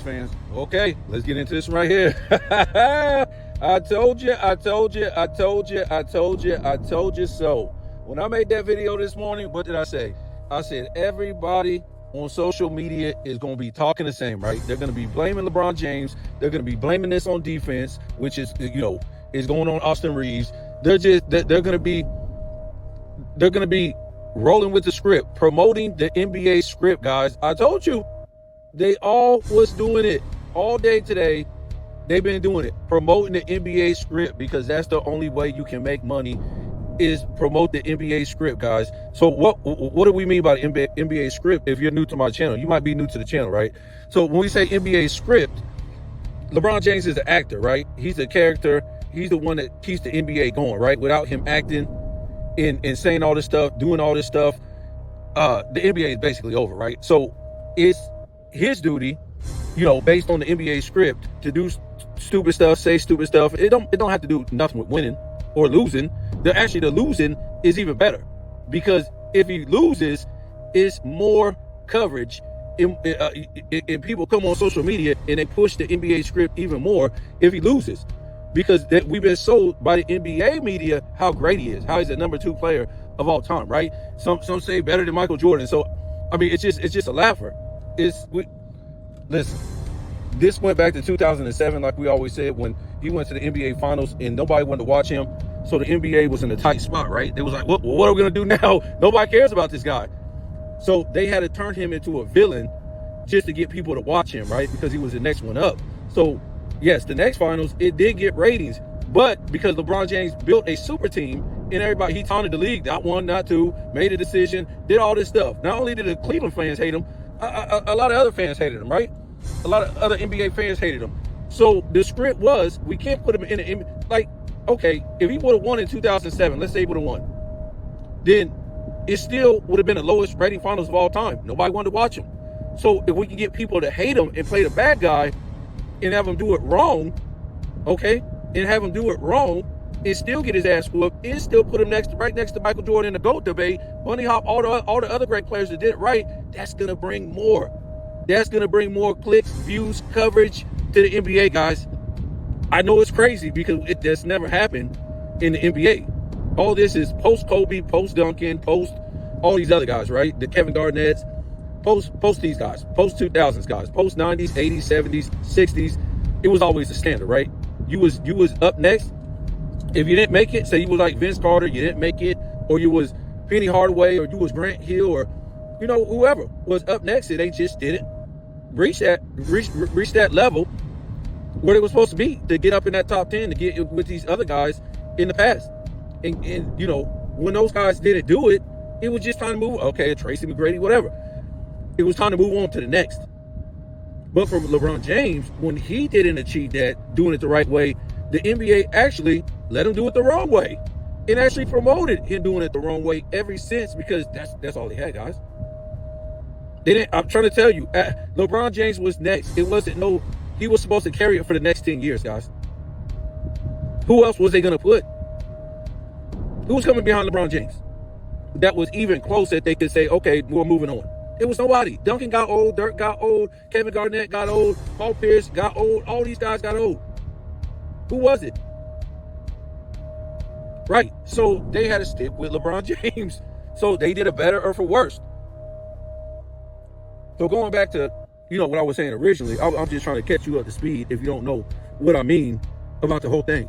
Spurs fans. Okay, let's get into this right here. I told you so. When I made that video this morning, what did I say? I said everybody on social media is going to be talking the same, right? They're going to be blaming LeBron James. They're going to be blaming this on defense, which is, is going on Austin Reeves. They're going to be rolling with the script, promoting the NBA script, guys. I told you, they all was doing it all day today. They've been doing it, promoting the NBA script, because that's the only way you can make money, is promote the NBA script, guys. So what do we mean by the NBA script? If you're new to my channel, you might be new to the channel, right? So when we say NBA script, LeBron James is the actor, right? He's the character. He's the one that keeps the NBA going, right? Without him acting and saying all this stuff, doing all this stuff, the NBA is basically over, right? So it's his duty, based on the NBA script, to do stupid stuff, say stupid stuff. It don't have to do nothing with winning or losing. The losing is even better, because if he loses, it's more coverage, and people come on social media and they push the NBA script even more if he loses, because we've been sold by the NBA media how great he is, how he's the number 2 player of all time, right? Some say better than Michael Jordan. So I mean, it's just a laugher. Listen, this went back to 2007, like we always said, when he went to the NBA Finals and nobody wanted to watch him. So the NBA was in a tight spot, right? It was like, what are we going to do now? Nobody cares about this guy. So they had to turn him into a villain just to get people to watch him, right? Because he was the next one up. So yes, the next finals, it did get ratings, but because LeBron James built a super team and everybody, he taunted the league, not one, not two, made a decision, did all this stuff. Not only did the Cleveland fans hate him, a lot of other fans hated him, right? A lot of other NBA fans hated him. So the script was, we can't put him in okay, if he would have won in 2007, let's say he would have won, then it still would have been the lowest rating finals of all time. Nobody wanted to watch him. So if we can get people to hate him and play the bad guy and have him do it wrong, okay, and have him do it wrong and still get his ass whooped and still put him right next to Michael Jordan in the GOAT debate, Bunny Hop, all the other great players that did it right, that's going to bring more. That's going to bring more clicks, views, coverage to the NBA, guys. I know it's crazy because that's never happened in the NBA. All this is post-Kobe, post-Duncan, post all these other guys, right? The Kevin Garnett's, post these guys, post-2000s guys, post-90s, 80s, 70s, 60s. It was always the standard, right? You was up next. If you didn't make it, say you was like Vince Carter, you didn't make it, or you was Penny Hardaway, or you was Grant Hill, or whoever was up next, they just didn't reach that level where they were supposed to be to get up in that top 10 to get with these other guys in the past. And when those guys didn't do it, it was just time to move. Okay, Tracy McGrady, whatever. It was time to move on to the next. But for LeBron James, when he didn't achieve that, doing it the right way, the NBA actually let him do it the wrong way and actually promoted him doing it the wrong way ever since, because that's all they had, guys. I'm trying to tell you, LeBron James was next. He was supposed to carry it for the next 10 years, guys. Who else was they going to put? Who was coming behind LeBron James that was even close that they could say, okay, we're moving on? It was nobody. Duncan got old. Dirk got old. Kevin Garnett got old. Paul Pierce got old. All these guys got old. Who was it? Right. So they had to stick with LeBron James. So they did it better or for worse. So going back to, what I was saying originally, I'm just trying to catch you up to speed if you don't know what I mean about the whole thing.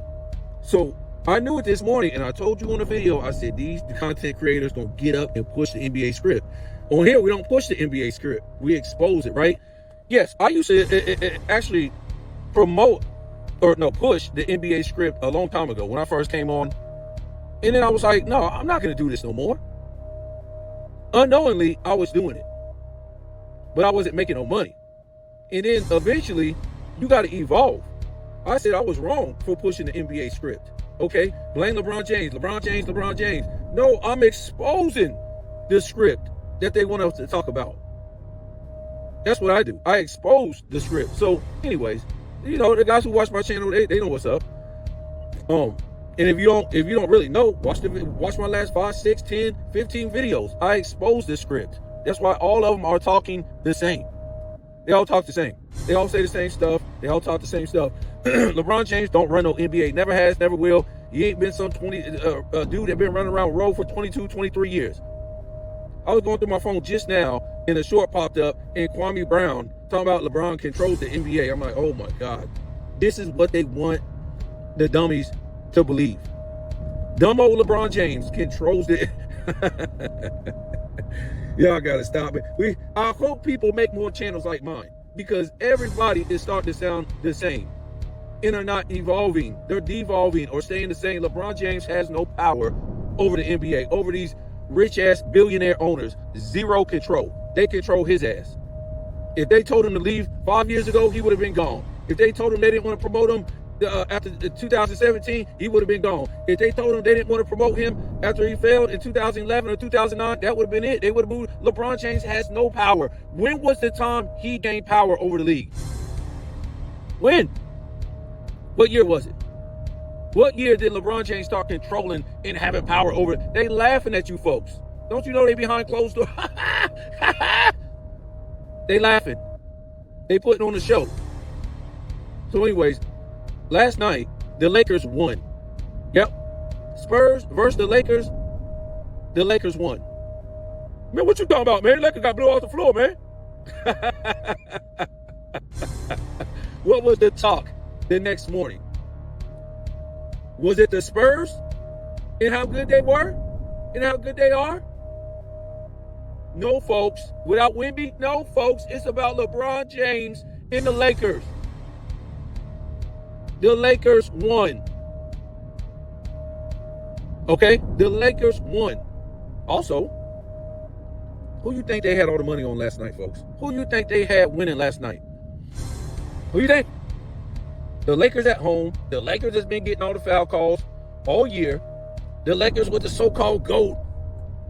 So I knew it this morning, and I told you on the video, I said, the content creators going to get up and push the NBA script. On here, we don't push the NBA script. We expose it, right? Yes, I used to actually push the NBA script a long time ago when I first came on. And then I was like, no, I'm not going to do this no more. Unknowingly, I was doing it, but I wasn't making no money. And then eventually, you got to evolve. I said I was wrong for pushing the NBA script. Okay, blame LeBron James, LeBron James. No, I'm exposing the script that they want us to talk about. That's what I do. I expose the script. So anyways, the guys who watch my channel, they know what's up. And if you don't really know, watch my last 5, 6, 10, 15 videos. I expose the script. That's why all of them are talking the same. They all talk the same. They all say the same stuff. They all talk the same stuff. LeBron James don't run no NBA. Never has, never will. He ain't been some dude that been running around road for 22, 23 years. I was going through my phone just now, and a short popped up, and Kwame Brown talking about LeBron controls the NBA. I'm like, oh my God. This is what they want the dummies to believe. Dumb old LeBron James controls the... Y'all gotta stop it. I hope people make more channels like mine, because everybody is starting to sound the same and are not evolving. They're devolving or staying the same. LeBron James has no power over the NBA, over these rich ass billionaire owners. Zero control. They control his ass. If they told him to leave 5 years ago, he would have been gone. If they told him they didn't want to promote him after 2017, he would have been gone. If they told him they didn't want to promote him after he failed in 2011 or 2009, that would have been it. They would have moved. LeBron James has no power. When was the time he gained power over the league? When? What year was it? What year did LeBron James start controlling and having power over it? They laughing at you folks. Don't you know they behind closed doors? They laughing. They putting on the show. So anyways, last night, the Lakers won. Yep. Spurs versus the Lakers. The Lakers won. Man, what you talking about, man? The Lakers got blew off the floor, man. What was the talk the next morning? Was it the Spurs and how good they were and how good they are? No, folks. Without Wemby, no, folks. It's about LeBron James and the Lakers. The Lakers won. Okay? The Lakers won. Also, who you think they had all the money on last night, folks? Who you think they had winning last night? Who you think? The Lakers at home. The Lakers has been getting all the foul calls all year. The Lakers with the so-called GOAT.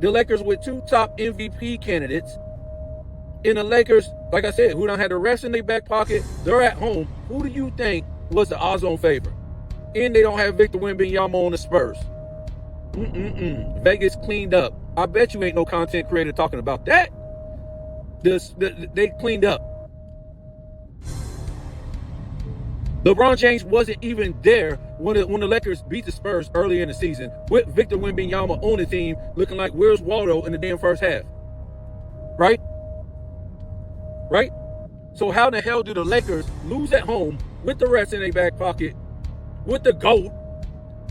The Lakers with 2 top MVP candidates. And the Lakers, like I said, who don't have the rest in their back pocket, they're at home. Who do you think was the odds-on favorite? And they don't have Victor Wembanyama on the Spurs. Vegas cleaned up. I bet you ain't no content creator talking about that. They cleaned up. LeBron James wasn't even there when the Lakers beat the Spurs early in the season with Victor Wembanyama on the team looking like where's Waldo in the damn first half. Right? Right? So how the hell do the Lakers lose at home with the rest in their back pocket, with the GOAT,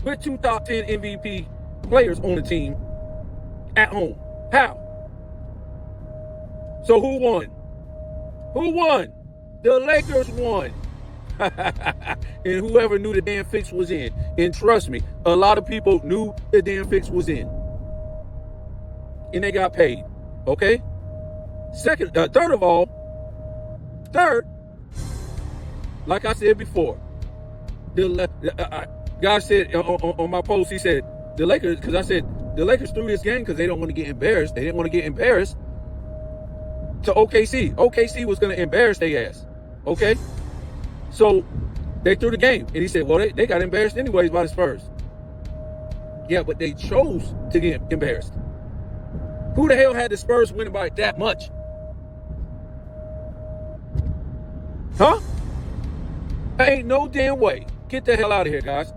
with 2 top 10 MVP players on the team at home? How? So who won? Who won? The Lakers won. And whoever knew the damn fix was in. And trust me, a lot of people knew the damn fix was in. And they got paid. Okay? Third, like I said before, God said on my post, he said, the Lakers, because I said, the Lakers threw this game because they don't want to get embarrassed. They didn't want to get embarrassed to OKC. OKC was going to embarrass their ass. Okay? So they threw the game. And he said, well, they got embarrassed anyways by the Spurs. Yeah, but they chose to get embarrassed. Who the hell had the Spurs winning by that much? Huh? Ain't no damn way. Get the hell out of here, guys.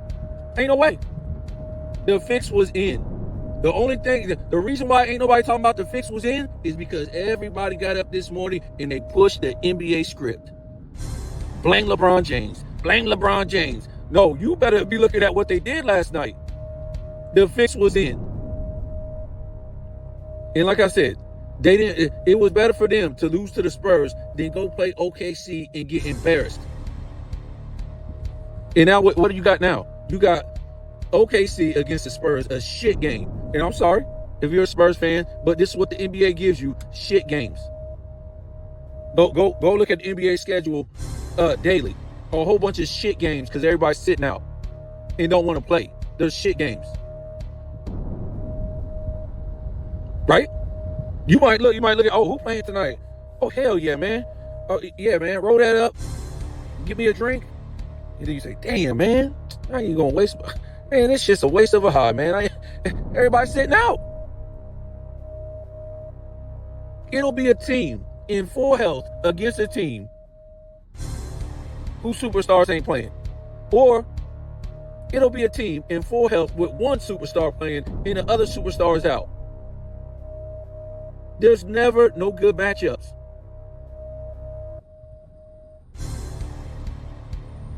Ain't no way. The fix was in. The only thing, the reason why ain't nobody talking about the fix was in is because everybody got up this morning and they pushed the NBA script. Blame LeBron James. Blame LeBron James. No, you better be looking at what they did last night. The fix was in. And like I said, they didn't. It was better for them to lose to the Spurs than go play OKC and get embarrassed. And now what do you got now? You got OKC against the Spurs, a shit game. And I'm sorry if you're a Spurs fan, but this is what the NBA gives you, shit games. Go look at the NBA schedule daily. A whole bunch of shit games because everybody's sitting out and don't want to play. They're shit games. Right? You might look at, oh, who playing tonight? Oh, hell yeah, man. Oh, yeah, man. Roll that up. Give me a drink. And then you say, damn, man. I ain't gonna waste. Man, it's just a waste of a high, man. Everybody's sitting out. It'll be a team in full health against a team whose superstars ain't playing. Or it'll be a team in full health with one superstar playing and the other superstars out. There's never no good matchups.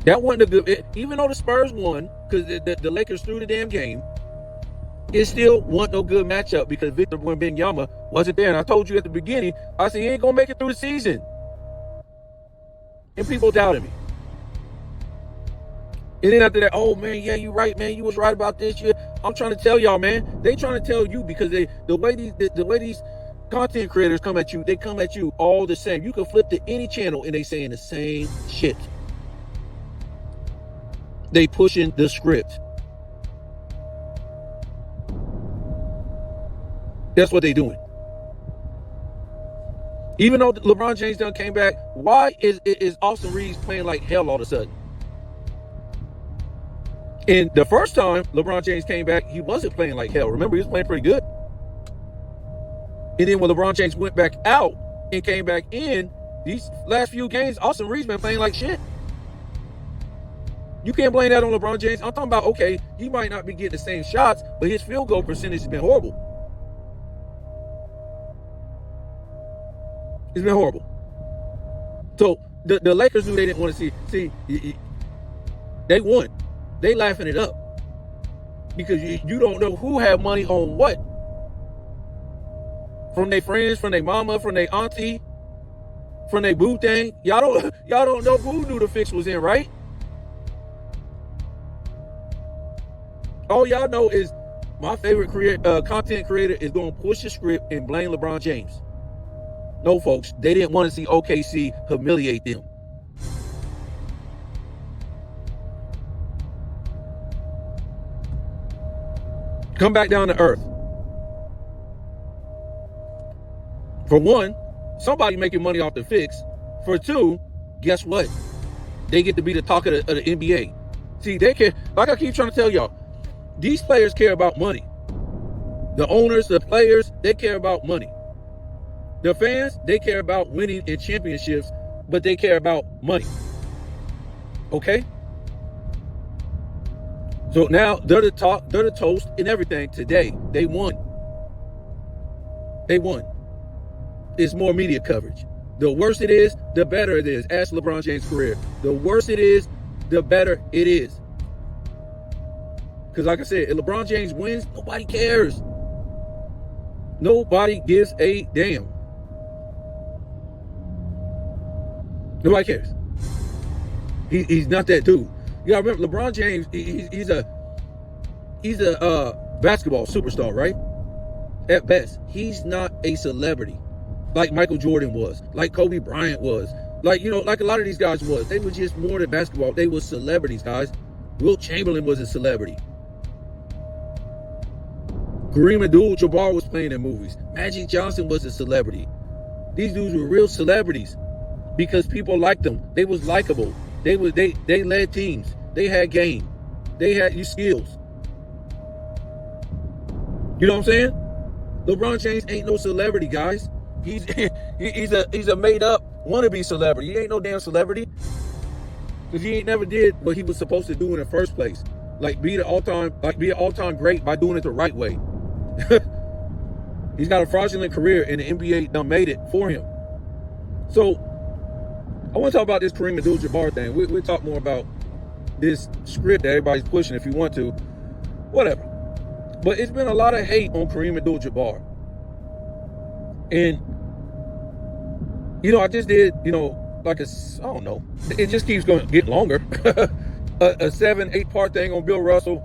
That wasn't a good, even though the Spurs won, because the Lakers threw the damn game, it still wasn't no good matchup because Victor Wembanyama wasn't there. And I told you at the beginning, I said he ain't gonna make it through the season. And people doubted me. And then after that, oh man, yeah, you right, man. You was right about this. I'm trying to tell y'all, man. They trying to tell you because the way these content creators come at you, they come at you all the same. You can flip to any channel and they saying the same shit. They pushing the script. That's what they doing. Even though LeBron James done came back, why is Austin Reeves playing like hell all of a sudden? And the first time LeBron James came back, he wasn't playing like hell. Remember, he was playing pretty good. And then when LeBron James went back out and came back in, these last few games, Austin Reeves been playing like shit. You can't blame that on LeBron James. I'm talking about, okay, he might not be getting the same shots, but his field goal percentage has been horrible. It's been horrible. So the Lakers knew they didn't want to see. They won. They laughing it up because you don't know who had money on what. From their friends, from their mama, from their auntie, from their boo thing. Y'all don't know who knew the fix was in, right? All y'all know is my favorite content creator is going to push the script and blame LeBron James. No, folks, they didn't want to see OKC humiliate them. Come back down to earth. For one, somebody making money off the fix. For two, guess what? They get to be the talk of the NBA. See, they care. Like I keep trying to tell y'all, these players care about money. The owners, the players, they care about money. The fans, they care about winning in championships, but they care about money. Okay? So now they're the talk, they're the toast and everything today. They won. They won. It's more media coverage. The worse it is, the better it is. Ask LeBron James' career. The worse it is, the better it is. Because like I said, if LeBron James wins, nobody cares. Nobody gives a damn. Nobody cares. He's not that dude. You gotta remember, LeBron James, he's a basketball superstar, right? At best. He's not a celebrity like Michael Jordan was, like Kobe Bryant was, like a lot of these guys was. They were just more than basketball. They were celebrities, guys. Wilt Chamberlain was a celebrity. Kareem Abdul-Jabbar was playing in movies. Magic Johnson was a celebrity. These dudes were real celebrities because people liked them. They was likable. They led teams. They had game. They had skills. You know what I'm saying? LeBron James ain't no celebrity, guys. He's a made up wannabe celebrity. He ain't no damn celebrity because he ain't never did what he was supposed to do in the first place. Like be an all-time great by doing it the right way. He's got a fraudulent career and the NBA done made it for him. So I want to talk about this Kareem Abdul-Jabbar thing. We'll talk more about this script that everybody's pushing if you want to. Whatever. But it's been a lot of hate on Kareem Abdul-Jabbar. And, I just did, I don't know. It just keeps going getting longer. a 7-8 part thing on Bill Russell,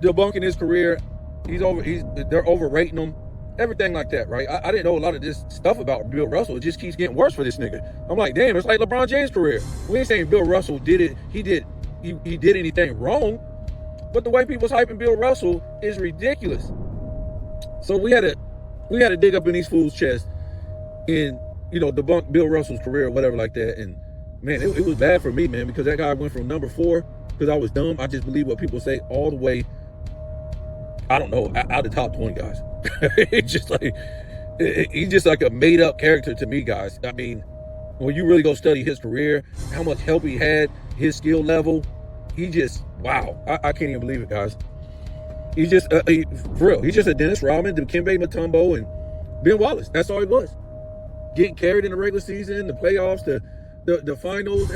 debunking his career. They're overrating him. Everything like that, right? I didn't know a lot of this stuff about Bill Russell. It just keeps getting worse for this nigga. I'm like, damn, it's like LeBron James' career. We ain't saying Bill Russell did it. He did anything wrong. But the way people's hyping Bill Russell is ridiculous. So we had to dig up in these fools' chests and, debunk Bill Russell's career or whatever like that. And man, it was bad for me, man, because that guy went from number 4 because I was dumb. I just believe what people say all the way, I don't know, out of the top 20 guys. It's just like, He's just like a made up character to me, guys. I mean, when you really go study his career, how much help he had, his skill level, he just, wow. I can't even believe it, guys. He's just, for real, he's just a Dennis Rodman, Dikembe Mutombo, and Ben Wallace. That's all he was. Getting carried in the regular season, the playoffs, the finals.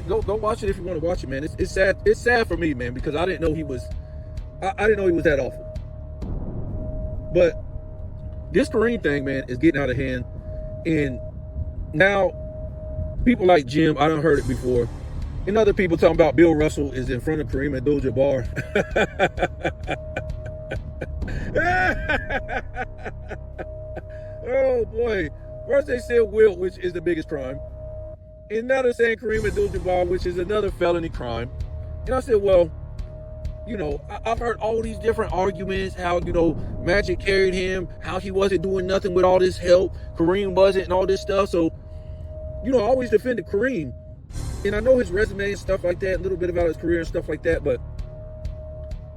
Go watch it if you want to watch it, man. It's sad. It's sad for me, man, because I didn't know he was. I didn't know he was that awful. But this Kareem thing, man, is getting out of hand, and now people like Jim, I done heard it before, and other people talking about Bill Russell is in front of Kareem Abdul-Jabbar. Oh boy! First they said Wilt, which is the biggest crime, and now they're saying Kareem Abdul-Jabbar, which is another felony crime. And I said, well, you know, I've heard all these different arguments, how, you know, Magic carried him, how he wasn't doing nothing with all this help, Kareem wasn't, and all this stuff. So, you know, I always defended Kareem, and I know his resume and stuff like that, a little bit about his career and stuff like that, but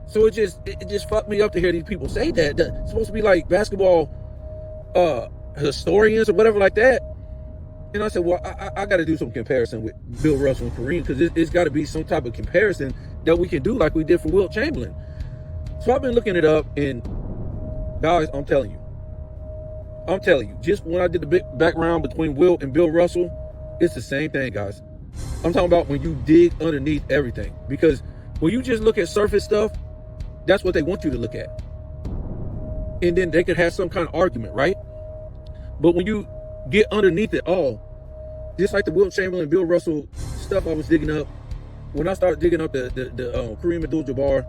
so it just fucked me up to hear these people say that. It's supposed to be like basketball historians or whatever like that. And I said, well, I got to do some comparison with Bill Russell and Kareem, because it's got to be some type of comparison that we can do like we did for Wilt Chamberlain. So I've been looking it up, and guys, I'm telling you, just when I did the big background between Wilt and Bill Russell, it's the same thing, guys. I'm talking about when you dig underneath everything, because when you just look at surface stuff, that's what they want you to look at. And then they could have some kind of argument, right? But when you get underneath it all, just like the Wilt Chamberlain, Bill Russell stuff I was digging up, when I started digging up the Kareem Abdul-Jabbar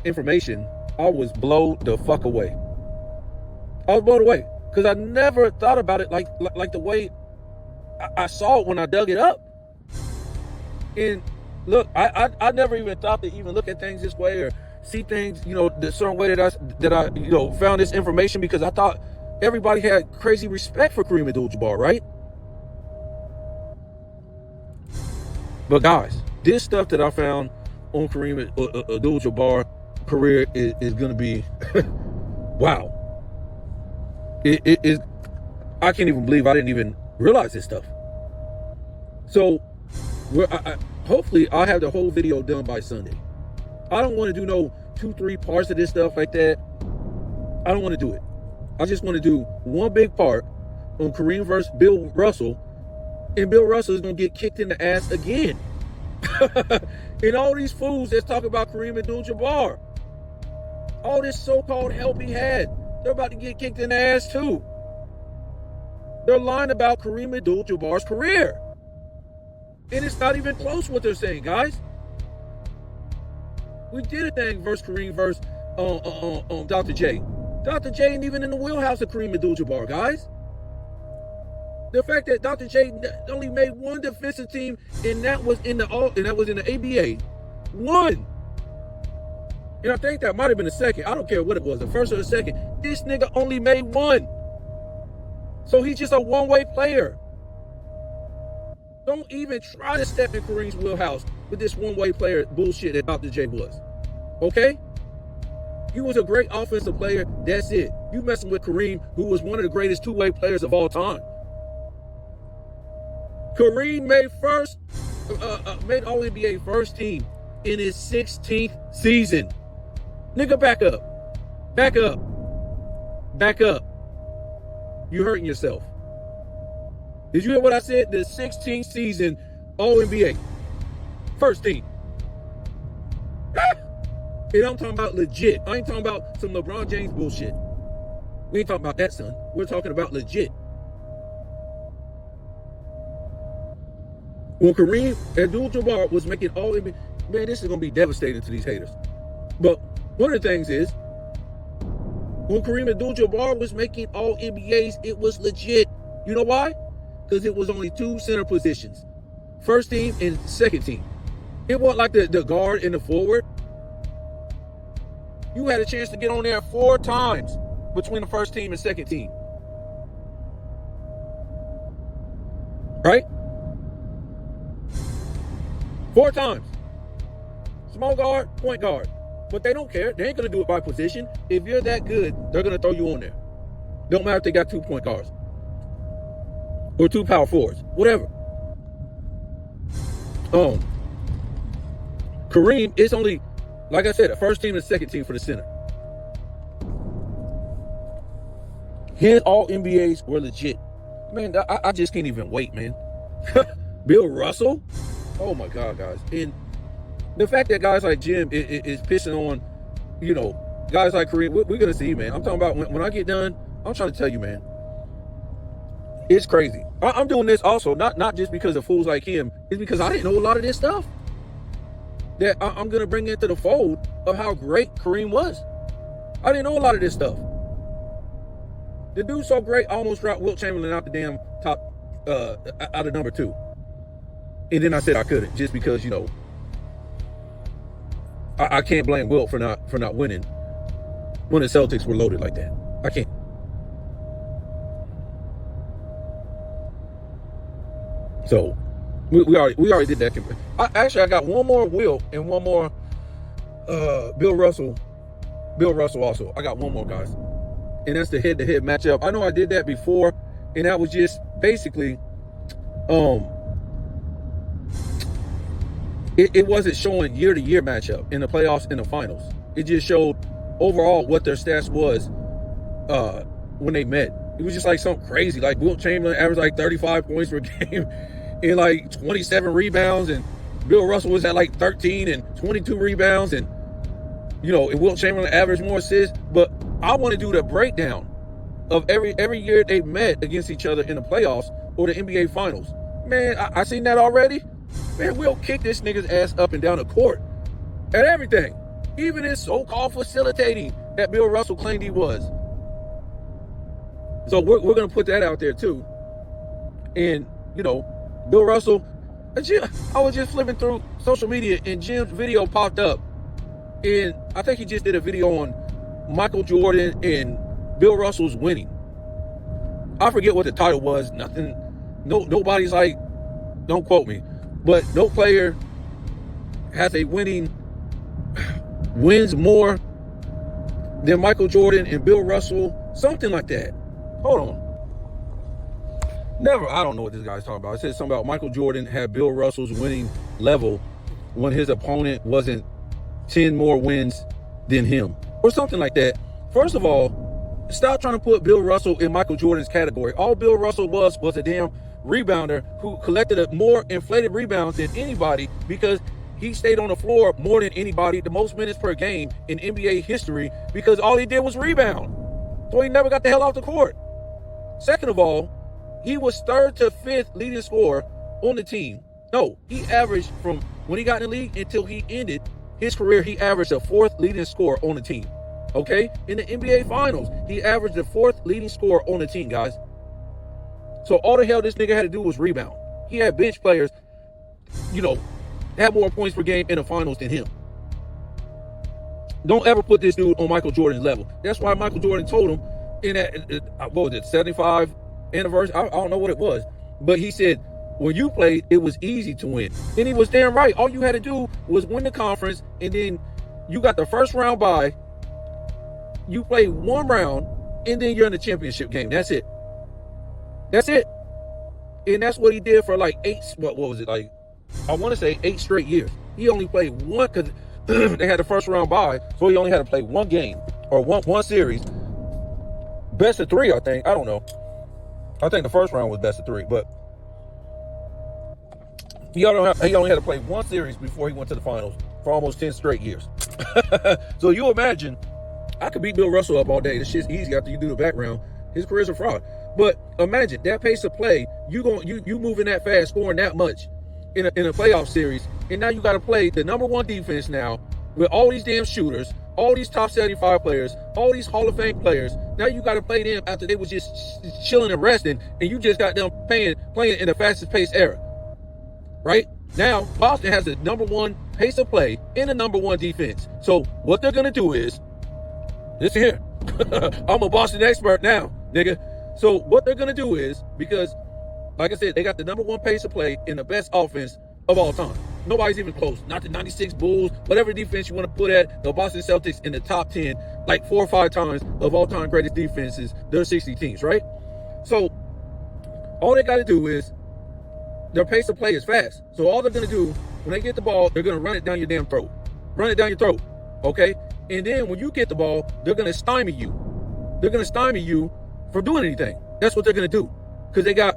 information, I was blown the fuck away. I was blown away, because I never thought about it like the way I saw it when I dug it up. And look, I never even thought to even look at things this way or see things, you know, the certain way that I you know, found this information, because I thought everybody had crazy respect for Kareem Abdul-Jabbar, right? But guys, this stuff that I found on Kareem Abdul-Jabbar career is going to be, wow. It is, I can't even believe I didn't even realize this stuff. So, hopefully I'll have the whole video done by Sunday. I don't want to do no 2-3 parts of this stuff like that. I don't want to do it. I just want to do one big part on Kareem versus Bill Russell, and Bill Russell is going to get kicked in the ass again. And all these fools that's talking about Kareem Abdul-Jabbar, all this so-called help he had, they're about to get kicked in the ass too. They're lying about Kareem Abdul-Jabbar's career. And it's not even close what they're saying, guys. We did a thing versus Kareem versus Dr. J. Dr. J ain't even in the wheelhouse of Kareem Abdul-Jabbar, guys. The fact that Dr. J only made one defensive team, and that was in the ABA. One. And I think that might have been the second. I don't care what it was, the first or the second. This nigga only made one. So he's just a one-way player. Don't even try to step in Kareem's wheelhouse with this one-way player bullshit that Dr. J was. Okay? He was a great offensive player. That's it. You messing with Kareem, who was one of the greatest two-way players of all time. Kareem made All-NBA first team in his 16th season. Nigga, back up. Back up. Back up. You hurting yourself. Did you hear what I said? The 16th season All-NBA. First team. And I'm talking about legit. I ain't talking about some LeBron James bullshit. We ain't talking about that, son. We're talking about legit. When Kareem Abdul-Jabbar was making All-NBA, man, this is going to be devastating to these haters. But one of the things is, when Kareem Abdul-Jabbar was making All-NBAs, it was legit. You know why? Because it was only 2 center positions. First team and second team. It wasn't like the guard and the forward. You had a chance to get on there 4 times between the first team and second team. Right? 4 times. Small guard, point guard. But they don't care. They ain't going to do it by position. If you're that good, they're going to throw you on there. Don't matter if they got 2 point guards or 2 power forwards, whatever. Kareem is only, like I said, the first team and the second team for the center. His all NBAs were legit. Man, I just can't even wait, man. Bill Russell? Oh my God, guys. And the fact that guys like Jim is pissing on, you know, guys like Kareem, we're going to see, man. I'm talking about when I get done, I'm trying to tell you, man. It's crazy. I'm doing this also, not just because of fools like him. It's because I didn't know a lot of this stuff that I'm going to bring into the fold of how great Kareem was. I didn't know a lot of this stuff. The dude's so great, I almost dropped Wilt Chamberlain out the damn top, out of number 2. And then I said I couldn't, just because, you know, I can't blame Wilt for not winning when the Celtics were loaded like that. I can't. So we already did that. I got one more Wilt and one more Bill Russell. Bill Russell also. I got one more, guys. And that's the head-to-head matchup. I know I did that before, and that was just basically it wasn't showing year-to-year matchup in the playoffs and the finals. It just showed overall what their stats was when they met. It was just like something crazy. Like Wilt Chamberlain averaged like 35 points per game and like 27 rebounds, and Bill Russell was at like 13 and 22 rebounds, and you know, Wilt Chamberlain averaged more assists. But I want to do the breakdown of every year they met against each other in the playoffs or the NBA finals. Man, I seen that already. Man, Wilt kicked this nigga's ass up and down the court at everything, even his so-called facilitating that Bill Russell claimed he was. So we're going to put that out there too. And, you know, Bill Russell, I was just flipping through social media and Jim's video popped up. And I think he just did a video on Michael Jordan and Bill Russell's winning. I forget what the title was. Nobody's like, don't quote me, but no player has a wins more than Michael Jordan and Bill Russell. Something like that. Hold on. I don't know what this guy's talking about. It said something about Michael Jordan had Bill Russell's winning level when his opponent wasn't 10 more wins than him, or something like that. First of all, stop trying to put Bill Russell in Michael Jordan's category. All Bill Russell was a damn rebounder who collected more inflated rebounds than anybody, because he stayed on the floor more than anybody, the most minutes per game in NBA history, because all he did was rebound. So he never got the hell off the court. Second of all, he was 3rd to 5th leading scorer on the team. No, he averaged from when he got in the league until he ended his career, he averaged the 4th leading scorer on the team. Okay? In the NBA Finals, he averaged the 4th leading scorer on the team, guys. So all the hell this nigga had to do was rebound. He had bench players, you know, had more points per game in the finals than him. Don't ever put this dude on Michael Jordan's level. That's why Michael Jordan told him in that, what was it, 75 anniversary? I don't know what it was. But he said, when you played, it was easy to win. And he was damn right. All you had to do was win the conference, and then you got the first round bye. You play one round, and then you're in the championship game. That's it. That's it. And that's what he did for like what was it? Like, I want to say 8 straight years. He only played one, because they had the first round bye, so he only had to play one game or one series. Best of 3, I think. I don't know. I think the first round was best of 3, but he only had to play one series before he went to the finals for almost 10 straight years. So you imagine, I could beat Bill Russell up all day. This shit's easy after you do the background. His career's a fraud. But imagine that pace of play, you moving that fast, scoring that much in a playoff series, and now you got to play the number 1 defense now with all these damn shooters, all these top 75 players, all these Hall of Fame players. Now you got to play them after they was just chilling and resting, and you just got them playing in the fastest paced era. Right? Now, Boston has the number 1 pace of play and the number 1 defense. So what they're going to do is, listen here, I'm a Boston expert now, nigga. So what they're going to do is, because, like I said, they got the number 1 pace of play and the best offense of all time. Nobody's even close. Not the 96 Bulls, whatever defense you want to put at the Boston Celtics in the top 10, like 4 or 5 times of all-time greatest defenses. There are 60 teams, right? So all they got to do is their pace of play is fast. So all they're going to do when they get the ball, they're going to run it down your damn throat. Run it down your throat, okay? And then when you get the ball, they're going to stymie you. They're going to stymie you from doing anything. That's what they're going to do. Because they got,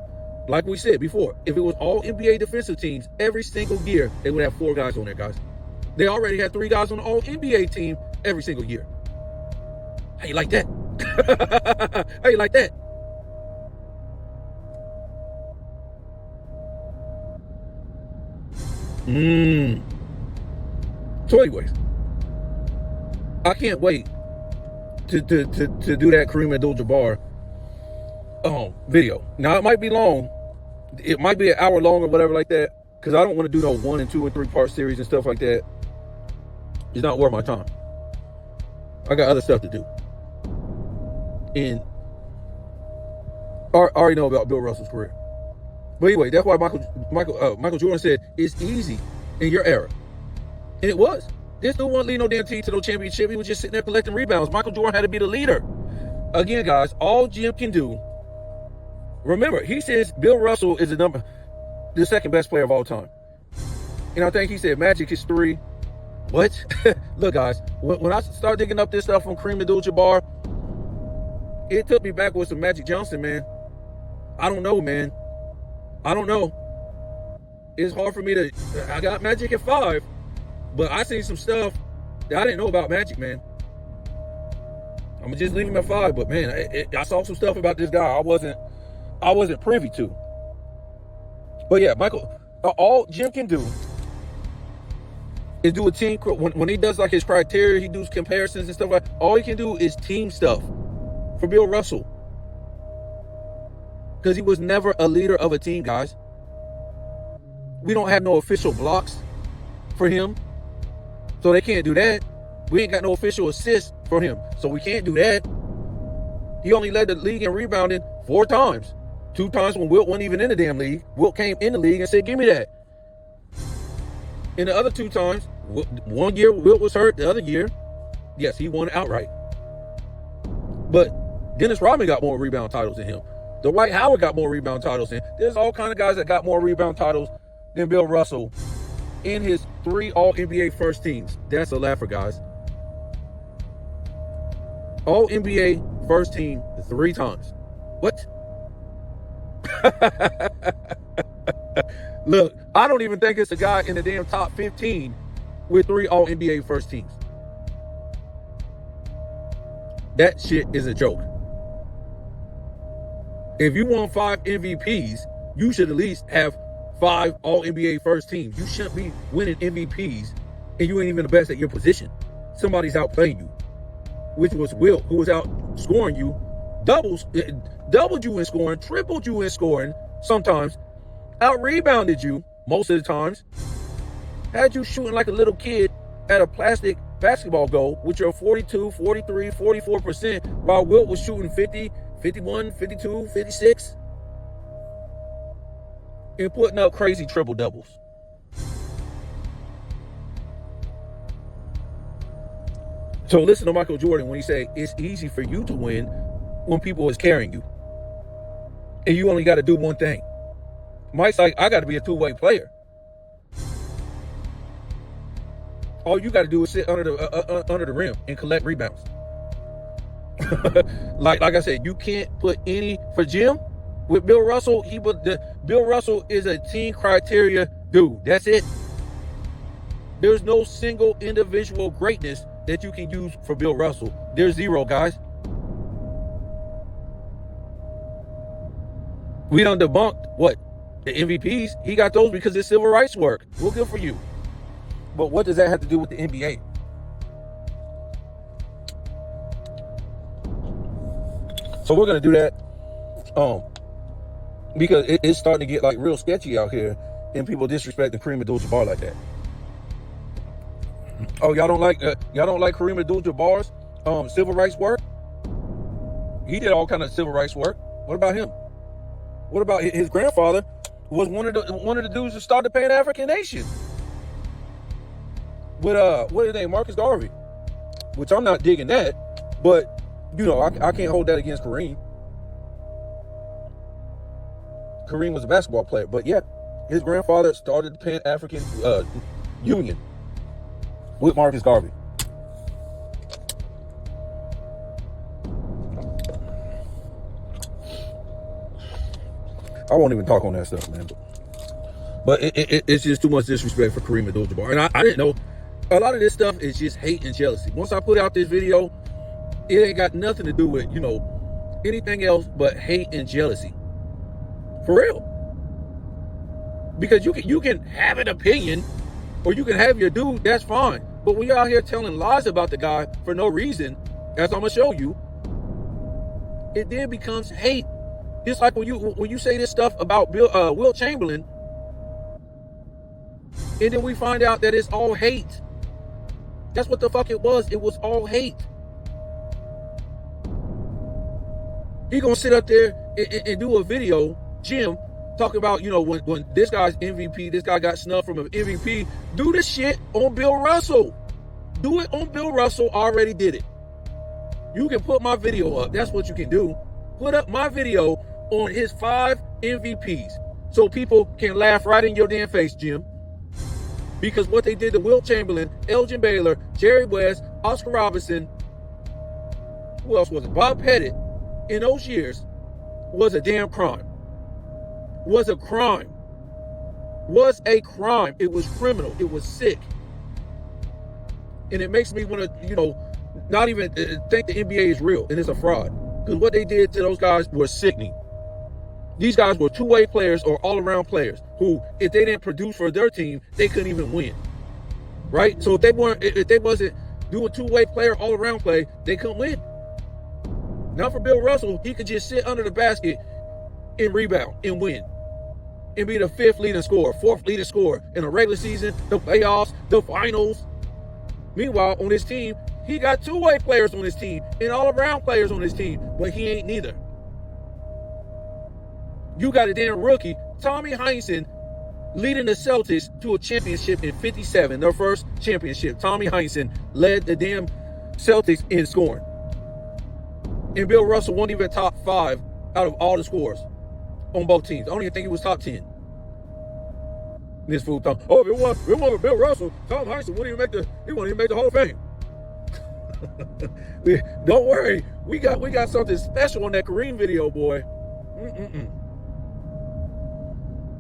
like we said before, if it was all NBA defensive teams, every single year, they would have 4 guys on there, guys. They already had 3 guys on the all NBA team every single year. How you like that? How you like that? So anyways, I can't wait to do that Kareem Abdul-Jabbar video. Now it might be long. It might be an hour long or whatever like that, because I don't want to do no 1 and 2 and 3 part series and stuff like that. It's not worth my time. I got other stuff to do. And I already know about Bill Russell's career. But anyway, that's why Michael Jordan said it's easy in your era. And it was. This dude wasn't leading no damn team to no championship. He was just sitting there collecting rebounds. Michael Jordan had to be the leader. Again, guys, all Jim can do. Remember, he says Bill Russell is the second best player of all time. And I think he said Magic is 3. What? Look, guys, when I started digging up this stuff from Kareem Abdul-Jabbar, it took me back with some Magic Johnson, man. I don't know, man. I don't know. It's hard for me to... I got Magic at 5, but I seen some stuff that I didn't know about Magic, man. I'm gonna just leave him at 5, but man, I saw some stuff about this guy I wasn't privy to. But yeah, Michael, all Jim can do is do a team. When he does like his criteria, he does comparisons and stuff like. All he can do is team stuff for Bill Russell, because he was never a leader of a team, guys. We don't have no official blocks for him, so they can't do that. We ain't got no official assists for him, so we can't do that. He only led the league in rebounding 4 times. 2 times when Wilt wasn't even in the damn league. Wilt came in the league and said, give me that. In the other 2 times, one year Wilt was hurt, the other year, yes, he won outright. But Dennis Rodman got more rebound titles than him. Dwight Howard got more rebound titles than him. There's all kind of guys that got more rebound titles than Bill Russell in his 3 All-NBA first teams. That's a laugher, guys. All-NBA first team 3 times. What? Look, I don't even think it's a guy in the damn top 15 with 3 All-NBA first teams. That shit is a joke. If you won 5 MVPs, you should at least have 5 All-NBA first teams. You shouldn't be winning MVPs and you ain't even the best at your position. Somebody's outplaying you, which was Wilt, who was out scoring you, doubled you in scoring, tripled you in scoring sometimes, out-rebounded you most of the times, had you shooting like a little kid at a plastic basketball goal with your 42, 43, 44%, while Wilt was shooting 50, 51, 52, 56, and putting up crazy triple-doubles. So listen to Michael Jordan when he say it's easy for you to win when people is carrying you. And you only got to do one thing. Mike's like, I got to be a 2-way player. All you got to do is sit under the rim and collect rebounds. like I said, you can't put any for Jim with Bill Russell. Bill Russell is a team criteria dude. That's it. There's no single individual greatness that you can use for Bill Russell. There's 0, guys. We done debunked what? The MVPs. He got those because it's civil rights work. Well, good for you. But what does that have to do with the NBA? So we're going to do that because it's starting to get like real sketchy out here and people disrespecting Kareem Abdul-Jabbar like that. Oh, y'all don't like Kareem Abdul-Jabbar's civil rights work? He did all kind of civil rights work. What about him? What about his grandfather? Was one of the dudes that started the Pan-African Nation. with what is his name, Marcus Garvey, which I'm not digging that, but you know, I can't hold that against Kareem. Kareem was a basketball player, but yeah, his grandfather started the Pan-African Union with Marcus Garvey. I won't even talk on that stuff, man. But it's just too much disrespect for Kareem Abdul-Jabbar. And I didn't know. A lot of this stuff is just hate and jealousy. Once I put out this video, it ain't got nothing to do with, you know, anything else but hate and jealousy. For real. Because you can have an opinion or you can have your dude, that's fine. But when you're out here telling lies about the guy for no reason, as I'm going to show you, it then becomes hate. Just like when you say this stuff about Wilt Chamberlain, and then we find out that it's all hate. That's what the fuck it was. It was all hate. He gonna sit up there and do a video, Jim, talking about, you know, when this guy's MVP, this guy got snubbed from an MVP. Do the shit on Bill Russell. Do it on Bill Russell. Already did it. You can put my video up. That's what you can do. Put up my video on his 5 MVPs so people can laugh right in your damn face, Jim. Because what they did to Wilt Chamberlain, Elgin Baylor, Jerry West, Oscar Robertson, who else was it? Bob Pettit, in those years, was a damn crime. Was a crime. Was a crime. It was criminal. It was sick. And it makes me want to, you know, not even think the NBA is real and it's a fraud. Because what they did to those guys was sickening. These guys were two-way players or all-around players who, if they didn't produce for their team, they couldn't even win. Right? So if they wasn't doing two-way player, all-around play, they couldn't win. Now for Bill Russell, he could just sit under the basket and rebound and win. And be the 5th leading scorer, 4th leading scorer in the regular season, the playoffs, the finals. Meanwhile, on his team, he got two-way players on his team and all-around players on his team, but he ain't neither. You got a damn rookie, Tommy Heinsohn, leading the Celtics to a championship in '57, their first championship. Tommy Heinsohn led the damn Celtics in scoring. And Bill Russell wasn't even top 5 out of all the scorers on both teams. I don't even think he was top 10. This fool thought, oh, if it wasn't Bill Russell, Tom Heinsohn wouldn't even make the Hall of Fame. Don't worry, we got something special on that Kareem video, boy.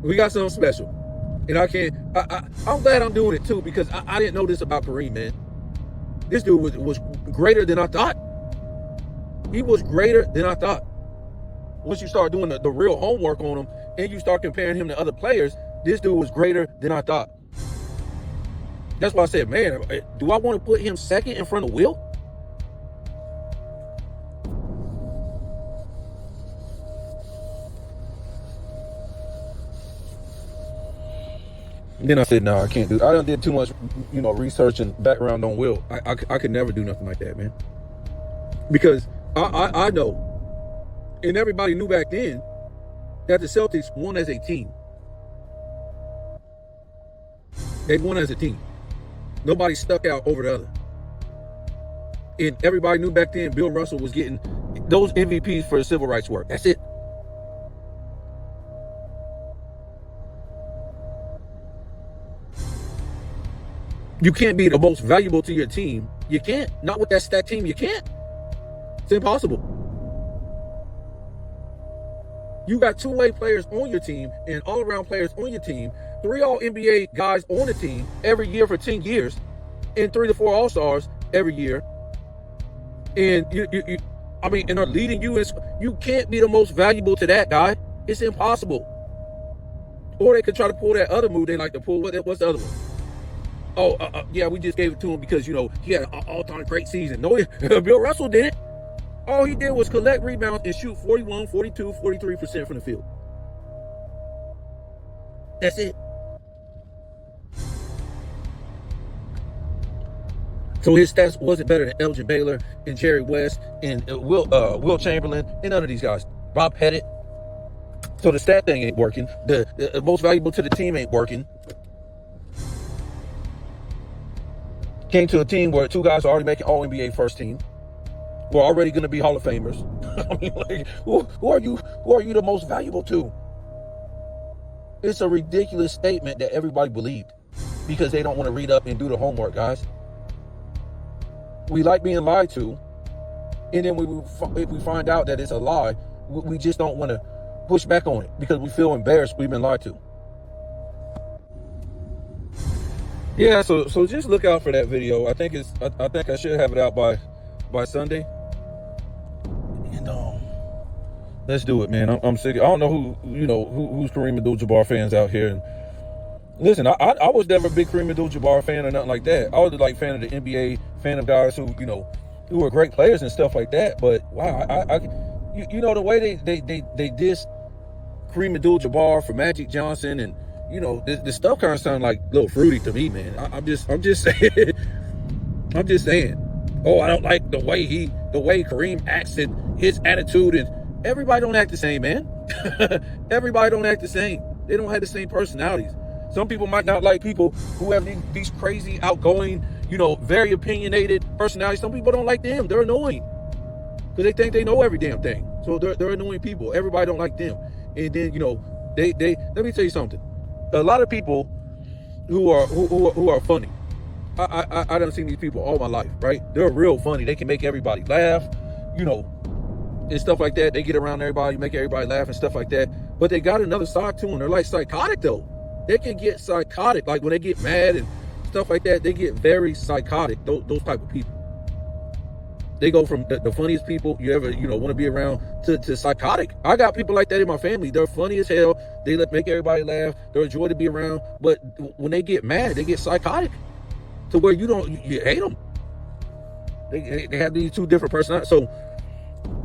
We got something special. And I'm glad I'm doing it too, because I didn't know this about Kareem, man. This dude was greater than I thought. He was greater than I thought. Once you start doing the real homework on him and you start comparing him to other players, this dude was greater than I thought. That's why I said, man, do I want to put him second in front of Wilt? Then I said, no, I can't do it. I done did too much, you know, research and background on Wilt. I could never do nothing like that, man. Because I know, and everybody knew back then, that the Celtics won as a team. They won as a team. Nobody stuck out over the other. And everybody knew back then Bill Russell was getting those MVPs for the civil rights work. That's it. You can't be the most valuable to your team. You can't. Not with that stacked team. You can't. It's impossible. You got two-way players on your team and all-around players on your team. 3 All-NBA guys on the team every year for 10 years. And 3 to 4 All-Stars every year. And and are leading you. You can't be the most valuable to that guy. It's impossible. Or they could try to pull that other move they like to pull. What's the other one? Oh, yeah, we just gave it to him because, you know, he had an all-time great season. No, Bill Russell didn't. All he did was collect rebounds and shoot 41, 42, 43% from the field. That's it. So his stats wasn't better than Elgin Baylor and Jerry West and Wilt Chamberlain and none of these guys. Bob Pettit. So the stat thing ain't working. The most valuable to the team ain't working. Came to a team where two guys are already making all NBA first team. We're already going to be Hall of Famers. I mean, like, who are you? Who are you the most valuable to? It's a ridiculous statement that everybody believed because they don't want to read up and do the homework, guys. We like being lied to, and then if we find out that it's a lie, we just don't want to push back on it because we feel embarrassed we've been lied to. Yeah, so just look out for that video. I think I should have it out by Sunday. And let's do it, man. I'm sick. I don't know who's Kareem Abdul-Jabbar fans out here. And listen, I was never a big Kareem Abdul-Jabbar fan or nothing like that. I was like fan of the NBA, fan of guys who were great players and stuff like that. But wow, the way they dissed Kareem Abdul-Jabbar for Magic Johnson, and the stuff kind of sounded like a little fruity to me, man. I'm just saying. I'm just saying. Oh, I don't like the way Kareem acts and his attitude, and everybody don't act the same, man. Everybody don't act the same. They don't have the same personalities. Some people might not like people who have these crazy, outgoing, very opinionated personalities. Some people don't like them. They're annoying because they think they know every damn thing. So they're annoying people. Everybody don't like them. And then they let me tell you something. A lot of people who are funny. I done seen these people all my life, right? They're real funny. They can make everybody laugh, and stuff like that. They get around everybody, make everybody laugh and stuff like that. But they got another side to them. They're like psychotic though. They can get psychotic. Like when they get mad and stuff like that, they get very psychotic. Those type of people. They go from the funniest people you ever, want to be around to psychotic. I got people like that in my family. They're funny as hell. They make everybody laugh. They're a joy to be around. But when they get mad, they get psychotic to where you hate them. They have these two different personalities. So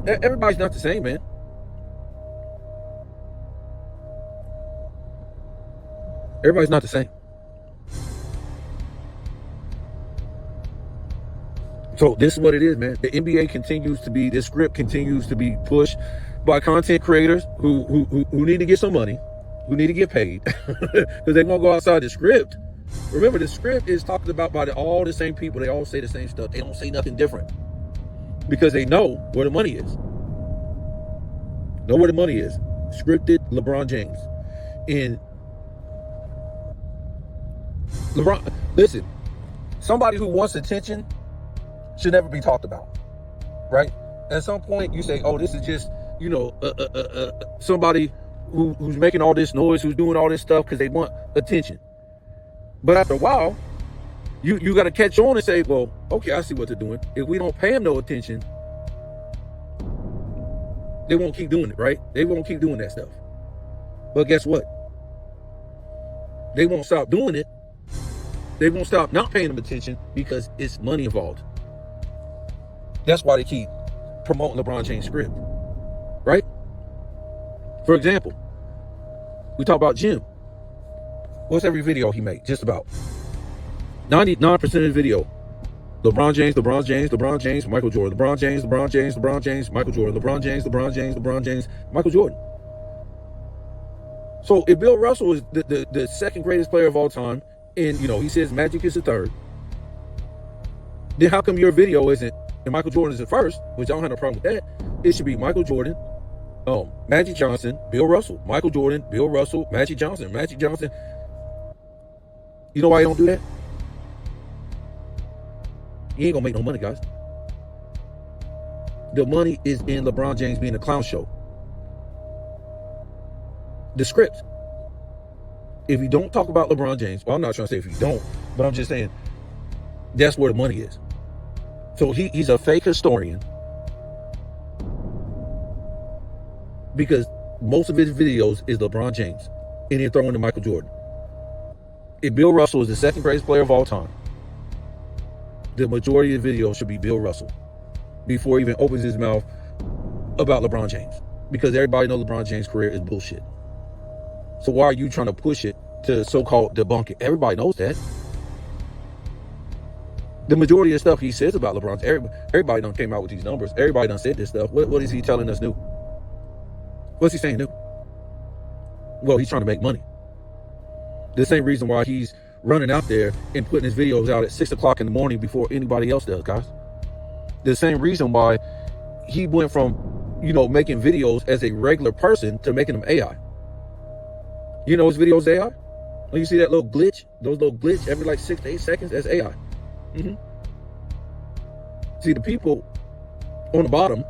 everybody's not the same, man. Everybody's not the same. So this is what it is, man. The NBA this script continues to be pushed by content creators who need to get some money, who need to get paid, because they're gonna go outside the script. Remember, the script is talked about by all the same people. They all say the same stuff. They don't say nothing different because they know where the money is. Know where the money is. Scripted LeBron James. And LeBron, listen, somebody who wants attention should never be talked about, right? At some point, you say, "Oh, this is just, somebody who's making all this noise, who's doing all this stuff because they want attention." But after a while, you got to catch on and say, "Well, okay, I see what they're doing. If we don't pay them no attention, they won't keep doing it, right? They won't keep doing that stuff." But guess what? They won't stop doing it. They won't stop not paying them attention because it's money involved. That's why they keep promoting LeBron James' script, right? For example, we talk about Jim. What's every video he made? Just about 99% of the video. LeBron James, LeBron James, LeBron James, Michael Jordan. LeBron James, LeBron James, LeBron James, Michael Jordan. LeBron James, LeBron James, LeBron James, Michael Jordan. So if Bill Russell is the second greatest player of all time, and he says Magic is the third, then how come your video isn't, and Michael Jordan is the first, which I don't have no problem with that? It should be Michael Jordan, Magic Johnson, Bill Russell. Michael Jordan, Bill Russell, Magic Johnson, Magic Johnson. You know why you don't do that? You ain't gonna make no money, guys. The money is in LeBron James being a clown show. The script. If you don't talk about LeBron James, well, I'm not trying to say if you don't, but I'm just saying that's where the money is. So he's a fake historian because most of his videos is LeBron James and then throwing to Michael Jordan. If Bill Russell is the second greatest player of all time, the majority of the videos should be Bill Russell before he even opens his mouth about LeBron James, because everybody knows LeBron James' career is bullshit. So why are you trying to push it to so-called debunking? Everybody knows that. The majority of stuff he says about LeBron, everybody done came out with these numbers. Everybody done said this stuff. What is he telling us new? What's he saying new? Well, he's trying to make money. The same reason why he's running out there and putting his videos out at 6 o'clock in the morning before anybody else does, guys. The same reason why he went from, making videos as a regular person to making them AI. His videos AI? When you see that little glitch, those little glitch every like 6 to 8 seconds, that's AI. See, the people on the bottom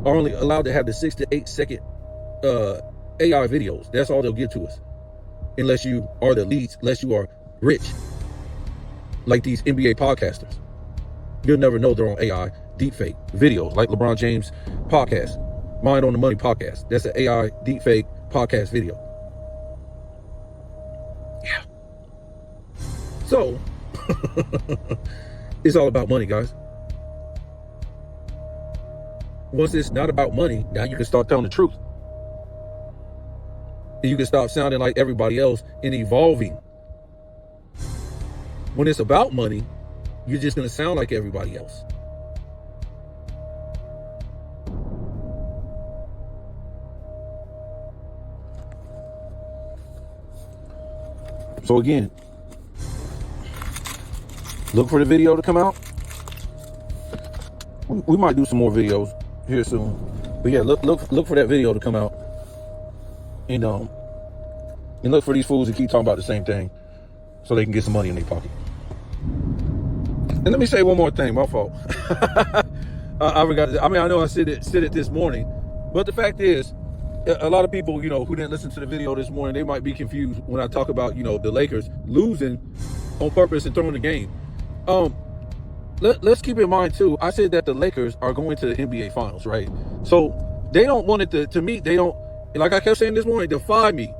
are only allowed to have the 6 to 8 second AI videos. That's all they'll give to us. Unless you are the elites, unless you are rich, like these NBA podcasters. You'll never know they're on AI deepfake videos, like LeBron James podcast, Mind on the Money podcast. That's an AI deepfake podcast video. Yeah. So, it's all about money, guys. Once it's not about money, now you can start telling the truth. And you can stop sounding like everybody else and evolving. When it's about money, you're just going to sound like everybody else. So again, look for the video to come out. We might do some more videos here soon. But yeah, look for that video to come out. And look for these fools to keep talking about the same thing so they can get some money in their pocket. And let me say one more thing, my fault. I forgot. I know I said it this morning, but the fact is, a lot of people, who didn't listen to the video this morning, they might be confused when I talk about, the Lakers losing on purpose and throwing the game. Let's keep in mind too, I said that the Lakers are going to the NBA Finals, right? So they don't want it to me, they don't, like I kept saying this morning, defy me.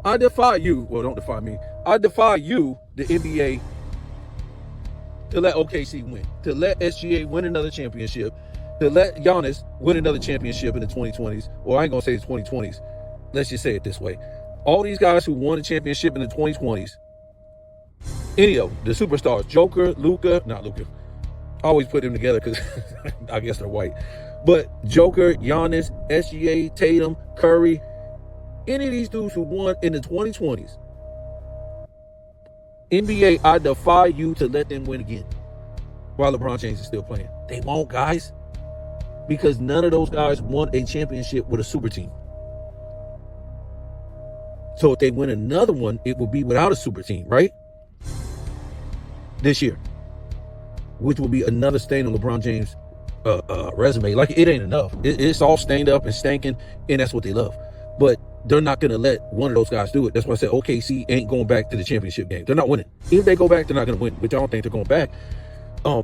I defy you, well, don't defy me. I defy you, the NBA, to let OKC win, to let SGA win another championship, to let Giannis win another championship in the 2020s, or I ain't gonna say the 2020s. Let's just say it this way. All these guys who won a championship in the 2020s, any of them, the superstars, Joker, not Luka, I always put them together because I guess they're white. But Joker, Giannis, SGA, Tatum, Curry, any of these dudes who won in the 2020s, NBA, I defy you to let them win again while LeBron James is still playing. They won't, guys, because none of those guys won a championship with a super team. So if they win another one, it will be without a super team, right? This year, which will be another stain on LeBron James' resume. Like, it ain't enough. It's all stained up and stinking, and that's what they love. But they're not going to let one of those guys do it. That's why I said OKC ain't going back to the championship game. They're not winning. If they go back, they're not going to win, which I don't think they're going back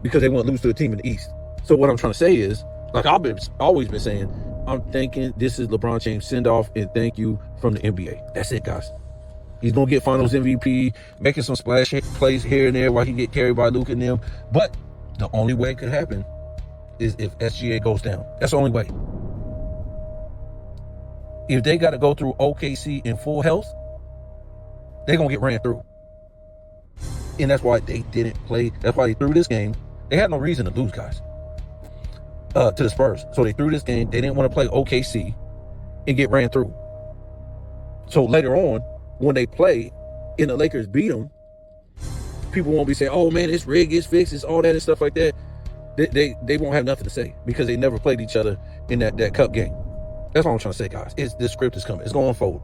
because they want to lose to a team in the East. So what I'm trying to say is, like I've always been saying, I'm thinking this is LeBron James send-off and thank you from the NBA. That's it, guys. He's going to get finals MVP, making some splash plays here and there while he get carried by Luka and them. But the only way it could happen is if SGA goes down. That's the only way. If they got to go through OKC in full health, they're going to get ran through. And that's why they didn't play. That's why they threw this game. They had no reason to lose, guys, to the Spurs. So they threw this game. They didn't want to play OKC and get ran through. So later on, when they play and the Lakers beat them, people won't be saying, oh man, it's rigged, it's fixed, it's all that and stuff like that. They won't have nothing to say because they never played each other in that cup game. That's all I'm trying to say, guys. This script is coming. It's going to unfold.